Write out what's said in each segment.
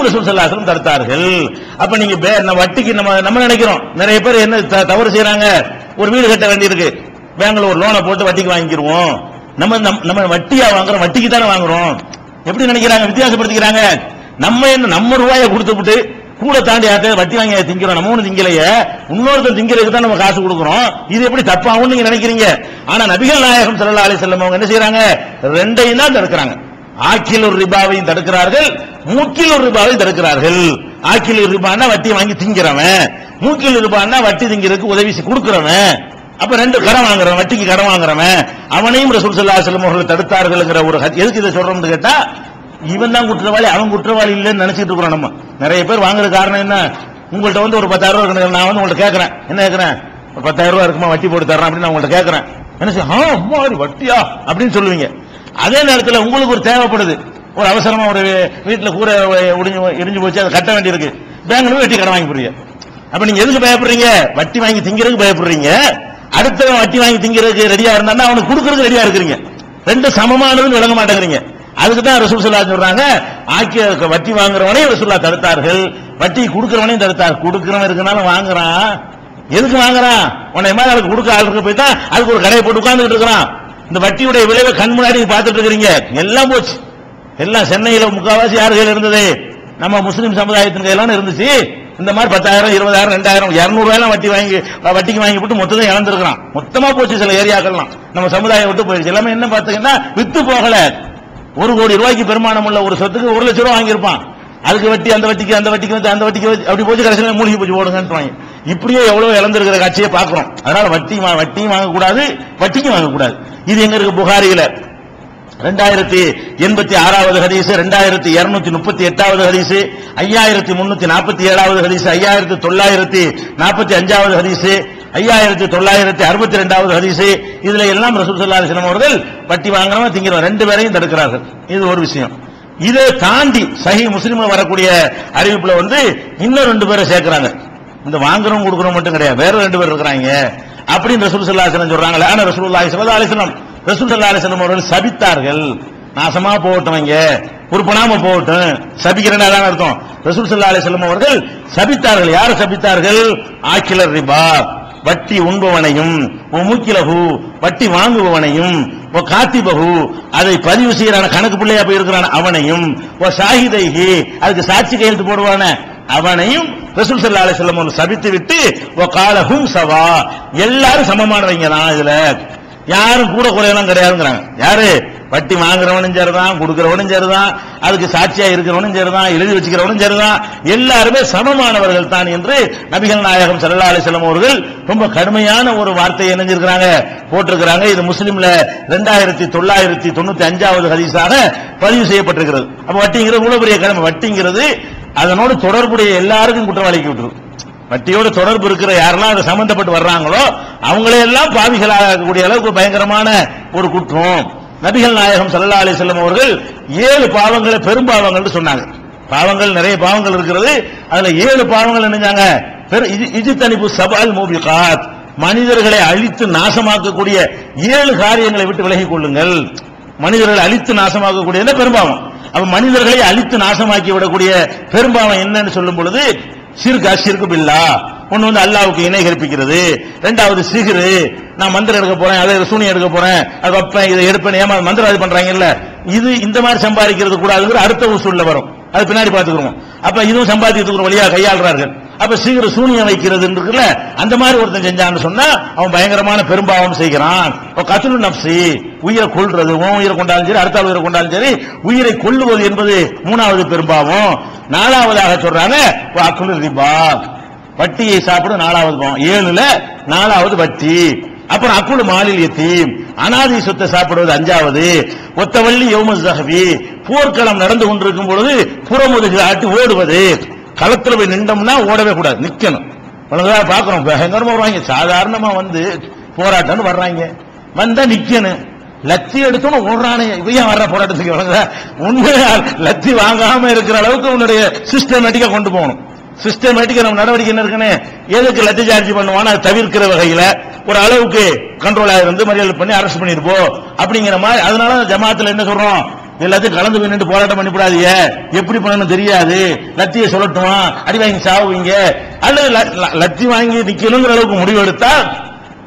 ரசூல் ஸல்லல்லாஹு அலைஹி வஸல்லம் தடுத்தார்கள். அப்ப நீங்க வட்டிக்கு நம்ம நினைக்கிறோம், நிறைய பேர் என்ன தவறு செய்யறாங்க, ஒரு வீடு கட்ட வேண்டியிருக்கு, பேங்க்ல ஒரு லோனை போட்டு வட்டிக்கு வாங்கிடுவோம். நம்ம வட்டியா வாங்குறோம், வட்டிக்கு தானே வாங்குறோம். எப்படி நினைக்கிறாங்க, வித்தியாசப்படுத்திக்கிறாங்க. நம்ம ரூபாயை கொடுத்துட்டு கூட தாண்டி யார்ட்ட வட்டி வாங்கி திங்கிறோம், நம்ம ஒண்ணு திங்கலையே, இன்னொருத்தர் திங்கிறதுக்கு தான் நம்ம காசு கொடுக்குறோம். இது எப்படி தப்பாகும் நீங்க நினைக்கிறீங்க? ஆனா நபிகள் நாயகம் ஸல்லல்லாஹு அலைஹி வஸல்லம் அவங்க என்ன செய்யறாங்க, ரெண்டையும் தான் தடுக்கிறாங்க. ஆக்கில் ஒரு ரிபாவையும் தடுக்கிறார்கள், மூக்கில் ஒரு ரிபாவையும் தடுக்கிறார்கள். ஆக்கில் ஒரு ரிபான்னா வட்டி வாங்கி திங்கிறவன், மூக்கில் ரிபான்னா வட்டி திங்கிறதுக்கு உதவி கொடுக்கிறவன். அப்ப ரெண்டு கடன் வாங்குறவன், வட்டிக்கு கடன் வாங்குறவன், அவனையும் ரசூல் ஸல்லல்லாஹு அலைஹி வஸல்லம் அவர்கள் தடுத்தார்கள்ங்கிற ஒரு எதுக்கு இதை சொல்றோம்னு கேட்டா, இவன் தான் குற்றவாளி அவன் குற்றவாளி இல்லைன்னு நினைச்சிட்டு இருக்கிறோம். நம்ம நிறைய பேர் வாங்குற காரணம் என்ன, உங்கள்கிட்ட வந்து ஒரு 10,000 ரூபாய் இருக்கு, நான் வந்து உங்கள்கிட்ட கேட்கறேன், என்ன கேட்கறேன், ஒரு 10,000 ரூபாய் இருக்குமா வட்டி போட்டு தர்றேன் அப்படின்னு நான் உங்கள்கிட்ட கேட்கறேன். என்ன செய்ய, அம்மா வட்டியா அப்படின்னு சொல்லுவீங்க. அதே நேரத்தில் உங்களுக்கு ஒரு தேவைப்படுது, ஒரு அவசரமா ஒரு வீட்டுல கூரை இடிஞ்சு போச்சு, அதை கட்ட வேண்டியிருக்கு, பேங்க்ல வட்டி கடன் வாங்கி போறீங்க. அப்ப நீங்க எதுக்கு பயப்படுறீங்க, வட்டி வாங்கி திங்கிறதுக்கு பயப்படுறீங்க. அடுத்தவன் வட்டி வாங்கி திங்கிறதுக்கு ரெடியா இருந்தா அவனுக்கு கொடுக்கறதுக்கு ரெடியா இருக்கிறீங்க. ரெண்டு சமமானதுன்னு விளங்க மாட்டேங்கிறீங்க. அதுக்கு தான் ரசூல் ஸல்லல்லாஹு அலைஹி சொல்றாங்க, ஆக்கிய வட்டி வாங்குறவனையும் ரசூலுல்லாஹ் தடுத்தார்கள், வட்டி கொடுக்கிறவனையும் தடுத்தார். கொடுக்கிறவன் இருக்கனால வாங்குறான், எதுக்கு வாங்குறான், உன்னை மாதிரி அதுக்கு கொடுக்க ஆள் இருக்க போய் தான் அதுக்கு ஒரு கடையை போட்டு உட்கார்ந்துட்டு இருக்கிறான். இந்த வட்டியுடைய விளைவை கண் முன்னாடி பார்த்துட்டு இருக்கிறீங்க. எல்லாம் போச்சு, எல்லாம் சென்னையில முக்காவாசி யார் கையில் இருந்தது, நம்ம முஸ்லீம் சமுதாயத்தின் கையில இருந்துச்சு. இந்த மாதிரி 10,000 20,000 2,000 200 ரூபாயெல்லாம் வட்டிக்கு வாங்கி போட்டு மொத்தத்தை இழந்திருக்கிறான். மொத்தமா போச்சு, சில ஏரியாக்கள்லாம் நம்ம சமுதாயம் விட்டு போயிடுச்சு. எல்லாமே என்ன பார்த்தீங்கன்னா வித்து போகல. 1 கோடி ரூபாய்க்கு பெருமானம் உள்ள ஒரு சொத்துக்கு 1 லட்சம் ரூபாய் வாங்கியிருப்பான். அதுக்கு வட்டி, அந்த வட்டிக்கு அப்படி போச்சு, கடைசியில் மூழ்கி போச்சு ஓடுங்கன்னு. இப்படியே எவ்வளவு இழந்திருக்கிற காட்சியை பார்க்கிறோம். அதனால வட்டியும் வாங்கக்கூடாது, வட்டிக்கும் வாங்கக்கூடாது. இது எங்க இருக்கு, புகாரியில 2086வது ஹதீஸ், 2238வது ஹதீஸ், 5347வது ஹதீஸ், 5945வது ஹதீஸ், 5962வது ஹதீஸ். இதுல எல்லாம் ரசூல் ஸல்லல்லாஹு அலைஹி வஸல்லம் அவர்கள் வட்டி வாங்குறவன் திங்கிறவன் ரெண்டு பேரையும் தடுக்கிறார்கள். இது ஒரு விஷயம். இதை தாண்டி சஹீஹ் முஸ்லிம்ல வரக்கூடிய அறிவிப்புல வந்து இன்னும் 2 பேரை சேர்க்கிறாங்க. இந்த வாங்குறவங்க கொடுக்குறவங்க மட்டும் கிடையாது, வேற 2 பேர் இருக்கிறாங்க அப்படின்னு ரசூல் ஸல்லல்லாஹு அலைஹி வஸல்லம் சொல்றாங்க. ஆனா ரசூலுல்லாஹி ஸல்லல்லாஹு அலைஹி வஸல்லம் அவர்கள் சபித்தார்கள். நாசமா போகட்டும், உருப்படாம போகட்டும், சபிக்கிறேன் அர்த்தம். ரசூல் ஸல்லல்லாஹு அலைஹி வஸல்லம் அவர்கள் சபித்தார்கள். யார சபித்தார்கள், ஆக்கிலர் ரிபா வட்டி உண்பவனையும், மூக்கிலஹு வட்டி வாங்குபவனையும், காத்திபஹு அதை பதிவு செய்யறான கணக்கு பிள்ளையா போய் இருக்கிறான் அவனையும், ஷாஹிதைஹி அதுக்கு சாட்சி கையெழுத்து போடுவான அவனையும் ரசூல் ஸல்லல்லாஹு அலைஹி வஸல்லம் அவர்கள் சபித்து விட்டு வகாலஹும் சவா எல்லாரும் சமமானவங்க தான், இதுல யாரும் கூட குறையெல்லாம் கிடையாதுங்கிறாங்க. யாரு, வட்டி வாங்குறவனும் சரிதான், கொடுக்கிறவனும் சரிதான், அதுக்கு சாட்சியா இருக்கிறவனும் சரிதான், எழுதி வச்சுக்கிறவனும் சரிதான், எல்லாருமே சமமானவர்கள் தான் என்று நபிகள் நாயகம் ஸல்லல்லாஹு அலைஹி வஸல்லம் அவர்கள் ரொம்ப கடுமையான ஒரு வார்த்தையை இணைஞ்சிருக்கிறாங்க, போட்டிருக்கிறாங்க. இது முஸ்லிம்ல 2995வது ஹதீஸாக பதிவு செய்யப்பட்டிருக்கிறது. அப்ப வட்டிங்கிறது இவ்வளவு பெரிய கடமை. வட்டிங்கிறது அதனோடு தொடர்புடைய எல்லாருக்கும் குற்றவாளிக்கு விட்டுரும். வட்டியோட தொடர்பு இருக்கிற யாரெல்லாம் அதை சம்பந்தப்பட்டு வர்றாங்களோ அவங்களே எல்லாம் பாவிகளாகக்கூடிய அளவுக்கு பயங்கரமான ஒரு குற்றம். நபிகள் நாயகம் ஸல்லல்லாஹு அலைஹி வஸல்லம் அவர்கள் 7 பாவங்களை பெரும்பாவங்கள் சொன்னாங்க. பாவங்கள் நிறைய பாவங்கள் இருக்கிறது, அதுல 7 பாவங்கள் என்னஞ்சாங்க, இஜ்தனிபு சபஅல் மூபிகாத் மனிதர்களை அழித்து நாசமாக்கக்கூடிய 7 காரியங்களை விட்டு விலகிக் கொள்ளுங்கள். மனிதர்களை அழித்து நாசமாக்கக்கூடிய பெரும்பாவம். அப்ப மனிதர்களை அழித்து நாசமாக்கி விடக்கூடிய பெரும்பாவம் என்னன்னு சொல்லும் பொழுது ஷிர்கு பில்லா, ஒன்னு வந்து அல்லாஹ்வுக்கு இணை கற்பிக்கிறது, 2வது சிஹ்ரு, நான் மந்திரம் எடுக்க போறேன், அதை சூனியம் எடுக்க போறேன், அது வைப்பேன், இதை எடுப்பேன், ஏமா மந்திரவாதி பண்றாங்கல்ல, இது இந்த மாதிரி சம்பாதிக்கிறது கூடாதுங்கிற அடுத்த உசூல்ல வரும், அது பின்னாடி பாத்துக்கிறோம். அப்ப இதுவும் சம்பாதிக்கிறதுக்கு ஒரு வழியா கையாளுறார்கள். அப்ப சிஹ்ரு சூனியம் வைக்கிறது இருக்குல்ல, அந்த மாதிரி ஒருத்தன் செஞ்சான்னு சொன்னா அவன் பயங்கரமான பெரும்பாவம் செய்கிறான். கத்லு நஃப்ஸி உயிரை கொல்றது, உயிரை கொண்டாலும் சரி, அடுத்த உயிரை கொண்டாலும் சரி, உயிரை கொல்லுவது என்பது 3வது பெரும்பாவம். 4வதாக சொல்றாங்க அக்குலு ரிபா வட்டியை சாப்பிடும் 4வது பாவம். 7ல 4வது வட்டி. அப்புறம் அக்குலு மாலில் யதீம் அனாதை சொத்தை சாப்பிடுவது 5வது. ஒத்தவள்ளி யௌமஸ் ஸஹபி போர்க்களம் நடந்து கொண்டிருக்கும் பொழுது புறமுதுகு ஆட்டி ஓடுவது. களத்துல போய் நின்றோம்னா ஓடவே கூடாது, நிக்கணும். பாக்குறோம் பயங்கரமா வருவாங்க, சாதாரணமா வந்து போராட்டம்னு வர்றாங்க, வந்தா நிக்கணும். லத்தி எடுத்தோன்னு ஓடுறானே, இவையா வர்ற போராட்டத்துக்கு உண்மையா லத்தி வாங்காம இருக்கிற அளவுக்கு உன்னுடைய சிஸ்டமேட்டிக்கா கொண்டு போகணும். சிஸ்டமேட்டிக்கா நம்ம நடவடிக்கை என்ன இருக்குன்னு, எதுக்கு லத்தி சார்ஜ் பண்ணுவான்னு அதை தவிர்க்கிற வகையில ஒரு அளவுக்கு கண்ட்ரோல் ஆகி வந்து மரியாதை பண்ணி அரெஸ்ட் பண்ணிருப்போம் அப்படிங்கிற மாதிரி. அதனால ஜமாத்துல என்ன சொல்றோம், எல்லாத்தையும் கலந்து நின்று போராட்டம் பண்ணிவிடாதீங்க, எப்படி பண்ணணும் தெரியாது, லத்தியை சொல்லட்டுமா, அடி வாங்கி சாவுவீங்க, அல்லது லத்தி வாங்கி நிக்கணுங்கிற அளவுக்கு முடிவு எடுத்தா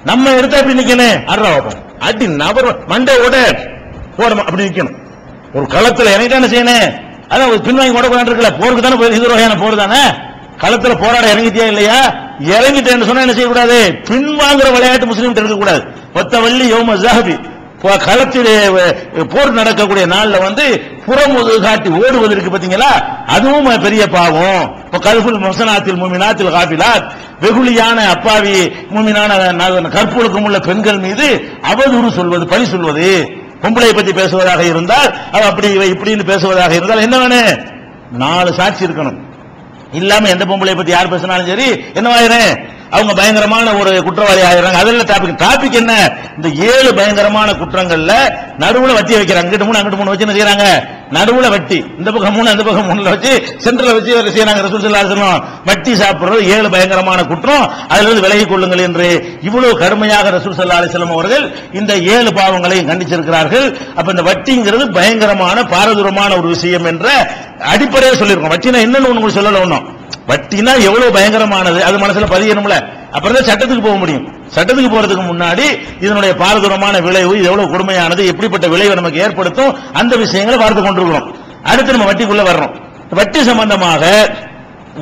நம்ம எடுத்தா எப்படி நிக்கணும், அட்ரா வைப்போம், அடி நபர் மண்டை ஓட போட அப்படி நிக்கணும். ஒரு களத்துல இறங்கிட்டா என்ன செய்யணும், அதான் பின்வாங்கி ஓடக்கூடாது இருக்கல, போருக்கு தானே இது வகையான போர் தானே. களத்துல போராட இறங்கிட்டியா இல்லையா, இறங்கிட்டேன்னு சொன்னா என்ன செய்யக்கூடாது, பின்வாங்குற விளையாட்டு முஸ்லீம் இருக்கக்கூடாது. ஒத்த வள்ளி யோம ஜஹபி, களத்திலே போர் நடக்கக்கூடிய நாள்ல புறமுது காட்டி ஓடுவது இருக்கு பாத்தீங்களா, அதுவும் பெரிய பாவம். கல்புல் முசனாத்தில் முமினாத்தில் காபிலாத், வெகுளியான அப்பாவி முமினான கற்பொழுக்கம் உள்ள பெண்கள் மீது அவதூறு சொல்வது, பழி சொல்வது, பொம்பளை பத்தி பேசுவதாக இருந்தால் அவ அப்படி இப்படின்னு பேசுவதாக இருந்தால் என்ன வேணும், 4 சாட்சி இருக்கணும். இல்லாம எந்த பொம்பளை பத்தி யார் பேசினாலும் சரி என்னவாயிரும், அவங்க பயங்கரமான ஒரு குற்றவாளி ஆயிடுறாங்க. அதெல்லாம் டாபிக் என்ன, இந்த 7 பயங்கரமான குற்றங்கள்ல நடுவுல வட்டி வைக்கிறாங்க. அங்கிட்டு 3 அங்கிட்டு 3 வச்சு என்ன செய்யறாங்க, நடுவுல வட்டி, இந்த பக்கம் 3 அந்த பக்கம் 3 வச்சு சென்டர்ல வச்சு செய்யறாங்க. ரசூல் ஸல்லல்லாஹு அலைஹி வஸல்லம் வட்டி சாப்பிடுறது 7 பயங்கரமான குற்றம், அதுல இருந்து விலகிக் கொள்ளுங்கள் என்று இவ்வளவு கடுமையாக ரசூல் ஸல்லல்லாஹு அலைஹி வஸல்லம் அவர்கள் இந்த 7 பாவங்களையும் கண்டிச்சிருக்கிறார்கள். அப்ப இந்த வட்டிங்கிறது பயங்கரமான பாரதூரமான ஒரு விஷயம் என்ற அடிப்படையை சொல்லியிருக்கோம். வட்டினா என்னன்னு உங்களுக்கு சொல்லல, ஒண்ணும் வட்டினா எவ்வளவு பயங்கரமானது அது மனசுல பதியணும்ல, அப்புறம் சட்டத்துக்கு போக முடியும். சட்டத்துக்கு போறதுக்கு முன்னாடி இதனுடைய பாரதூரமான விளைவு, இது எவ்வளவு கொடுமையானது, எப்படிப்பட்ட விளைவை நமக்கு ஏற்படுத்தும், அந்த விஷயங்களை பார்த்து கொண்டிருக்கிறோம். அடுத்து நம்ம வட்டிக்குள்ள வர்றோம். வட்டி சம்பந்தமாக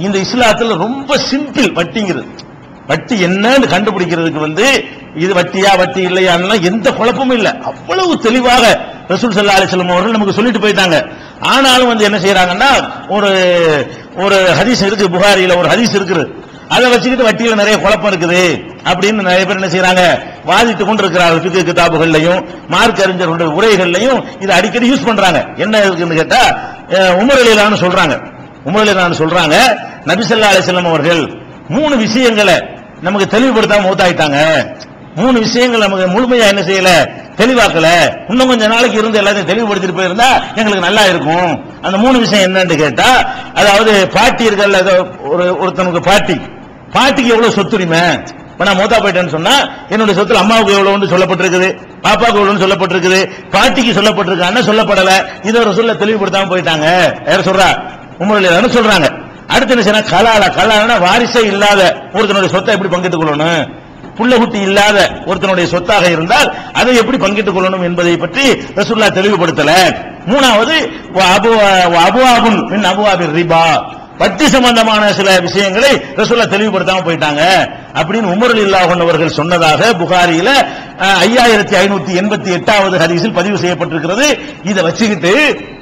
இந்த இஸ்லாத்துல ரொம்ப சிம்பிள் வட்டிங்கிறது. வட்டி என்னன்னு கண்டுபிடிக்கிறதுக்கு இது வட்டியா வட்டி இல்லையா எந்த குழப்பமும் இல்லை, அவ்வளவு தெளிவாக ரசூல் ஸல்லல்லாஹு அலைஹி வஸல்லம் அவர்கள் நமக்கு சொல்லிட்டு போயிட்டாங்க. ஆனாலும் என்ன செய்யறாங்கன்னா, ஒரு ஹதீஸ் இருக்கு, புகாரியில ஒரு ஹதீஸ் இருக்குது, அதை வச்சுக்கிட்டு வட்டியில நிறைய குழப்பம் இருக்குது அப்படின்னு நிறைய பேர் என்ன செய்யறாங்க, வாதிட்டு கொண்டு இருக்கிறார்கள். ஃபிக்ஹ் கிதாபுகள்லையும் மார்க் அறிஞர்களுடைய உரைகள்லையும் இதை அடிக்கடி யூஸ் பண்றாங்க. என்ன இருக்குன்னு கேட்டா, உமர் ரலியல்லாஹு சொல்றாங்க, நபி ஸல்லல்லாஹு அலைஹி வஸல்லம் அவர்கள் 3 விஷயங்களை நமக்கு தெளிவுபடுத்தாம மௌத்தாயிட்டாங்க. 3 விஷயங்கள் நமக்கு முழுமையா என்ன செய்யல, தெளிவாக்கல. இன்னும் கொஞ்ச நாளைக்கு இருந்து எல்லாத்தையும் தெளிவுபடுத்திட்டு போயிருந்தா எங்களுக்கு நல்லா இருக்கும். அந்த 3 விஷயம் என்னன்னு கேட்டா, அதாவது பாட்டி இருக்கல, ஒருத்தனுக்கு பாட்டிக்கு எவ்வளவு சொத்துரிமை. இப்ப நான் மௌத்தா போயிட்டேன்னு சொன்னா என்னுடைய சொத்துல அம்மாவுக்கு எவ்வளவு சொல்லப்பட்டிருக்குது, பாப்பாவுக்கு எவ்வளவு சொல்லப்பட்டிருக்குது, பாட்டிக்கு சொல்லப்பட்டிருக்கான்னு சொல்லப்படல. இதை ஒரு சொல்ல தெளிவுபடுத்தாம போயிட்டாங்க. யார் சொல்றா, உமர் ரலியல்லாஹு சொல்றாங்க. அடுத்து என்ன செய்யணும், கலாலா வாரிசே இல்லாத ஒருத்தனுடைய சொத்தை எப்படி பங்கிட்டுக் கொள்ளணும், புள்ள குட்டி இல்லாத ஒருத்தனுடைய சொத்தாக இருந்தால் அதை எப்படி பங்கிட்டுக் கொள்ளணும் என்பதை பற்றி ரசூலுல்லாஹ் தெளிவுபடுத்தல. 3வது அபுவாபுன் மின் அபுவாபிர் ரிபா, வட்டி சம்பந்தமான சில விஷயங்களை ரசூலுல்லாஹ் தெளிவுபடுத்தாம போயிட்டாங்க அப்படின்னு உமர் ரலியல்லாஹு அன்ஹு அவர்கள் சொன்னதாக புகாரியில 5588வது ஹதீஸில் பதிவு செய்யப்பட்டிருக்கிறது. இதை வச்சுக்கிட்டு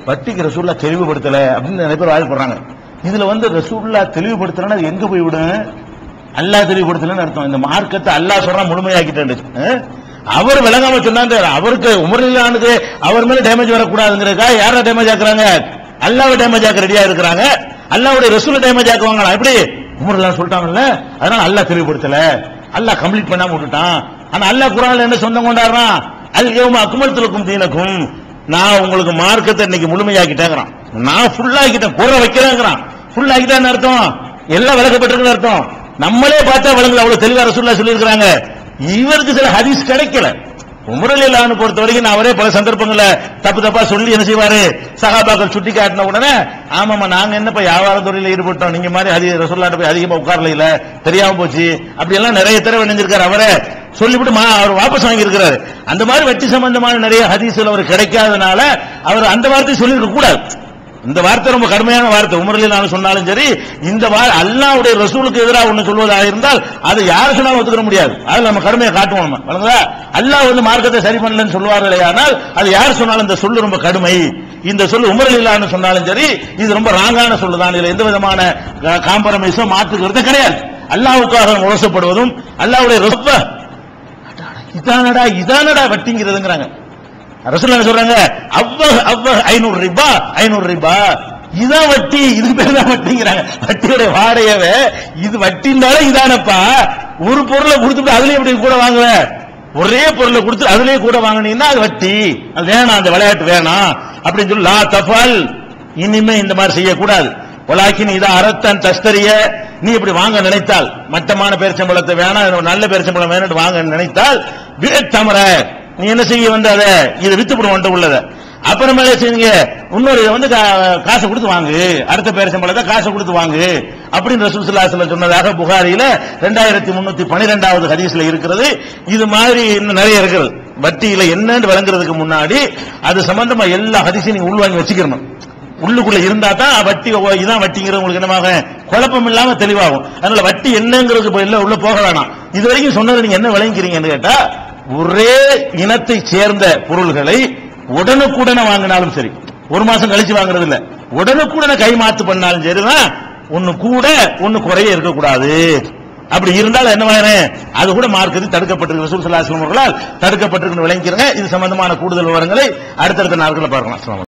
வட்டிக்கு ரசூலுல்லாஹ் தெளிவுபடுத்தல அப்படின்னு நிறைய பேர் வாதிடுறாங்க. இதுல ரசூலுல்லாஹ் தெளிவுபடுத்தலன்னா அது எங்க போய்விடும், அல்லாஹ் தெளிவுபடுத்தலன்னு அர்த்தம். இந்த மார்க்கத்தை அல்லாஹ் சொல்றா முழுமையாக்கிட்டு அவர் விளங்காம சொன்னாங்க, அவருக்கு உமர் ரலியல்லாஹு அவர் மேல டேமேஜ் வரக்கூடாதுங்கிறதுக்கா யார டேமேஜ் ஆக்குறாங்க, அல்லாஹ்வை டேமேஜ் ஆக்க ரெடியா இருக்கிறாங்க. அல்லாஹ்வுடைய ரசூலை டேமேஜ் ஆக்குவாங்களா, எப்படி உமர் ரலியல்லாஹு சொல்லிட்டாங்கல்ல, அதனால அல்லாஹ் தெளிவுபடுத்தல, அல்லாஹ் கம்ப்ளீட் பண்ணாம விட்டுட்டான். ஆனா அல்லாஹ் குர்ஆன்ல என்ன சொந்தம் கொண்டாடுறான், அல் யௌம அக்மல்து லக்கும் தீனக்கும், நான் உங்களுக்கு மார்க்கத்தை இன்னைக்கு முழுமையாக்கிட்டேங்கிறான், நான் ஃபுல்லாக்கிட்டேன், குறை வைக்கிறேங்கிறான். ஃபுல்லாக்கிட்டான்னு அர்த்தம் எல்லாம் விளக்கப்பட்டிருக்குன்னு அர்த்தம். நம்மளே பார்த்தா விளங்கல, அவ்வளவு தெளிவா ரசூலுல்லாஹ் சொல்லி இருக்காங்க. இவருக்கு சில ஹதீஸ் கிடைக்கல. உமர் ரலியல்லாஹு அன்ஹு பொறுத்த வரைக்கும் அவரே பல சந்தர்ப்பங்கள்ல தப்பா சொல்லி என்ன செய்வாரு, சஹாபாக்கள் சுட்டி காட்டின உடனே ஆமாமா நாங்க என்னப்பா வியாபார துறையில ஈடுபட்டோம், நீங்க மாதிரி ரசூலுல்லாஹ் போய் அதிகமா உட்கார்ல இல்ல, தெரியாம போச்சு அப்படி எல்லாம் நிறைய தடவை நினைஞ்சிருக்காரு. அவரே சொல்லிவிட்டு அவர் வாபஸ் வாங்கி இருக்கிறாரு. அந்த மாதிரி வட்டி சம்பந்தமான நிறைய ஹதீஸ்கள் அவர் கிடைக்காதனால அவர் அந்த வார்த்தை சொல்லியிருக்க கூடாது. இந்த வார்த்தை ரொம்ப கடுமையான வார்த்தை. உமர் ரலியல்லாஹு அன்ஹு சொன்னாலும் சரி, இந்த அல்லாஹ்வுடைய ரசூலுக்கு எதிராக ஒண்ணு சொல்வதாக இருந்தால் அது யார் சொன்னாலும் ஒத்துக்க முடியாது. அதுல நம்ம கடுமையை காட்டுவோம். அல்லாஹ் மார்க்கத்தை சரி பண்ணலன்னு சொல்லுவார்களே, ஆனால் அது யார் சொன்னாலும் இந்த சொல்லு ரொம்ப கடுமை. இந்த சொல்லு உமர் ரலியல்லாஹு அன்ஹு சொன்னாலும் சரி, இது ரொம்ப ராங்கான சொல்லுதான். இதுல எந்த விதமான காம்ப்ரமைஸோ மாற்றுகிறது கிடையாது. அல்லாஹ்வுக்காக முரசப்படுவதும் அல்லாஹ்வுடைய ரப்ப இதானடா வட்டிங்கிறதுங்கிறாங்க. ரசூலுல்லாஹ் சொல்றாங்க, அவ்வ 500 ரிபா இதான் வட்டி, இதுக்கு பேர் தான் வட்டிங்கிறாங்க. வட்டியோட வாடையவே இது வட்டினால இதானப்பா. ஒரு பொருளை கொடுத்துட்டு அதுலயே எப்படி கூட வாங்குவ, ஒரே பொருளை கொடுத்து அதுலயே கூட வாங்கினீங்கன்னா அது வட்டி, அது வேணாம், அந்த விளையாட்டு வேணாம் அப்படின்னு சொல்லி லா தஃபால், இனிமே இந்த மாதிரி செய்யக்கூடாது. வலாக்கின் இதை அரத்தன் தஸ்தரிய, நீ இப்படி வாங்க நினைத்தால், மட்டமான பேரிச்சம்பழத்தை வேணாம் நல்ல பேரிச்சம்பழம் வேணும் வாங்க நினைத்தால் தமர நீ என்ன செய்ய அதை இதை வித்துப்படும் உள்ளத அப்புறமேல செய்யுங்க இன்னொரு வந்து காசை கொடுத்து வாங்கு, அடுத்த பேர் சம்பளத்தை காசை கொடுத்து வாங்கு அப்படின்னு ரசூல் ஸல்லல்லாஹு அலைஹி வஸல்லம் சொன்னதாக புகாரியில 2312வது ஹதீஸ்ல இருக்கிறது. இது மாதிரி இன்னும் நிறைய இருக்கிறது. வட்டியில என்னன்னு விளங்குறதுக்கு முன்னாடி அது சம்பந்தமா எல்லா ஹதீஸையும் நீங்க உள்வாங்கி வச்சுக்கணும். உள்ளுக்குள்ள இருந்தா தான் வட்டி இதான் வட்டிங்கிறது உங்களுக்கு என்னமாக குழப்பம் இல்லாம தெளிவாகும். அதனால வட்டி என்னங்கிறது இல்ல உள்ள போக வேணாம். இது வரைக்கும் சொன்னது நீங்க என்ன விளங்கிக்கிறீங்கன்னு கேட்டா, ஒரே இனத்தை சேர்ந்த பொருள்களை உடனுக்குடனே வாங்கினாலும் சரி, ஒரு மாசம் கழிச்சு வாங்குறது இல்ல, உடனுக்குடனே கைமாத்து பண்ணாலும் சரிதான், ஒன்னு கூட ஒன்னு குறைய இருக்கக்கூடாது. அப்படி இருந்தால் என்ன அது கூட மார்க்கத்தில் தடுக்கப்பட்டிருக்கு. ரசூல் ஸல்லல்லாஹு அலைஹி வஸல்லம் அவர்களால் தடுக்கப்பட்டிருக்கு விளங்கிக்கிறங்க. இது சம்பந்தமான கூடுதல் விவரங்களை அடுத்தடுத்த நாட்களில் பார்க்கலாம்.